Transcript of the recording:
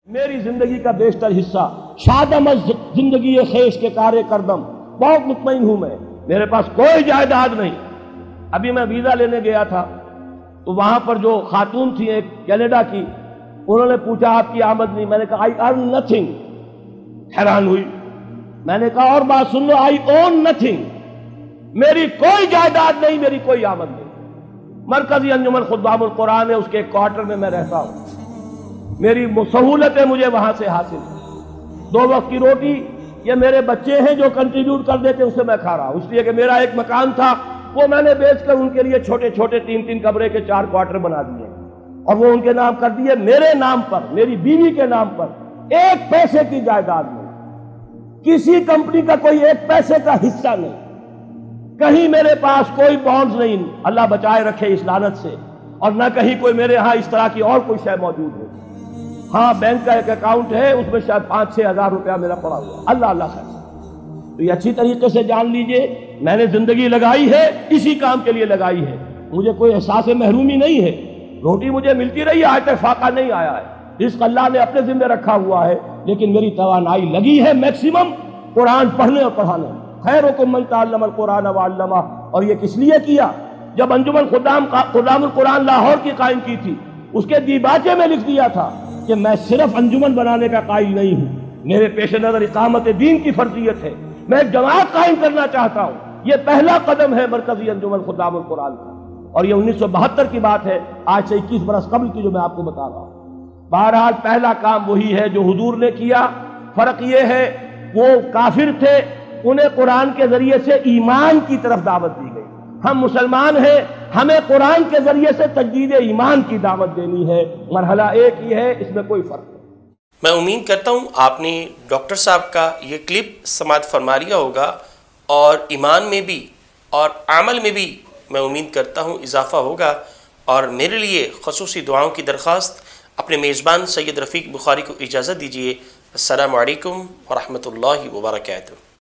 میری زندگی کا بیشتر حصہ شادم از زندگی خیش کے کارے کردم، بہت مطمئن ہوں میں، میرے پاس کوئی جائیداد نہیں۔ ابھی میں ویزا لینے گیا تھا تو وہاں پر جو خاتون تھی ایک کینیڈا کی، انہوں نے پوچھا آپ کی آمدنی، میں نے کہا آئی ارن نتھنگ، حیران ہوئی۔ میں نے کہا اور بات سن لو، آئی اون نتھنگ، میری کوئی جائیداد نہیں، میری کوئی آمد نہیں۔ مرکزی انجمن خدام القرآن ہے، اس کے ایک کوارٹر میں میں رہتا ہوں، میری سہولتیں مجھے وہاں سے حاصل ہیں، 2 وقت کی روٹی یہ میرے بچے ہیں جو کنٹریبیوٹ کر دیتے، اسے میں کھا رہا ہوں، اس لیے کہ میرا ایک مکان تھا وہ میں نے بیچ کر ان کے لیے چھوٹے چھوٹے 3 کمرے کے 4 کوارٹر بنا دیے اور وہ ان کے نام کر دیے، میرے نام پر، میری بیوی کے نام پر 1 پیسے کی جائیداد نہیں، کسی کمپنی کا کوئی 1 پیسے کا حصہ نہیں، کہیں میرے پاس کوئی بانڈز نہیں، اللہ بچائے رکھے اس لعنت سے، اور نہ کہیں کوئی میرے ہاں اس طرح کی اور کوئی شے موجود ہے۔ ہاں بینک کا ایک اکاؤنٹ ہے، اس میں شاید 5-6 ہزار روپیہ میرا پڑا ہوا، اللہ خیر۔ تو یہ اچھی طریقے سے جان لیجئے، میں نے زندگی لگائی ہے اسی کام کے لیے لگائی ہے، مجھے کوئی احساس محرومی نہیں ہے، روٹی مجھے ملتی رہی ہے، آج تک فاقہ نہیں آیا ہے، رزق اللہ نے اپنے ذمہ رکھا ہوا ہے، لیکن میری توانائی لگی ہے میکسیمم قرآن پڑھنے اور پڑھانے۔ خیرکم من تعلم القرآن وعلمہ، اور یہ کس لیے کیا؟ جب انجمن خدام القرآن لاہور کی قائم کی تھی، اس کے دیباچے میں لکھ دیا تھا کہ میں صرف انجمن بنانے کا قائل نہیں ہوں، میرے پیش نظر اقامت دین کی فرضیت ہے، میں ایک جماعت قائم کرنا چاہتا ہوں، یہ پہلا قدم ہے مرکزی انجمن خدام القرآن کا، اور یہ 1972 کی بات ہے، آج سے 21 برس قبل کی جو میں آپ کو بتا رہا ہوں۔ بہرحال پہلا کام وہی ہے جو حضور نے کیا، فرق یہ ہے وہ کافر تھے، انہیں قرآن کے ذریعے سے ایمان کی طرف دعوت دی گئی، ہم مسلمان ہیں، ہمیں قرآن کے ذریعے سے تجدید ایمان کی دعوت دینی ہے، مرحلہ ایک ہی ہے، اس میں کوئی فرق نہیں۔ میں امید کرتا ہوں آپ نے ڈاکٹر صاحب کا یہ کلپ سماعت فرما لیا ہوگا، اور ایمان میں بھی اور عمل میں بھی میں امید کرتا ہوں اضافہ ہوگا، اور میرے لیے خصوصی دعاؤں کی درخواست اپنے میزبان سید رفیق بخاری کو اجازت دیجیے۔ السلام علیکم ورحمۃ اللہ وبرکاتہ۔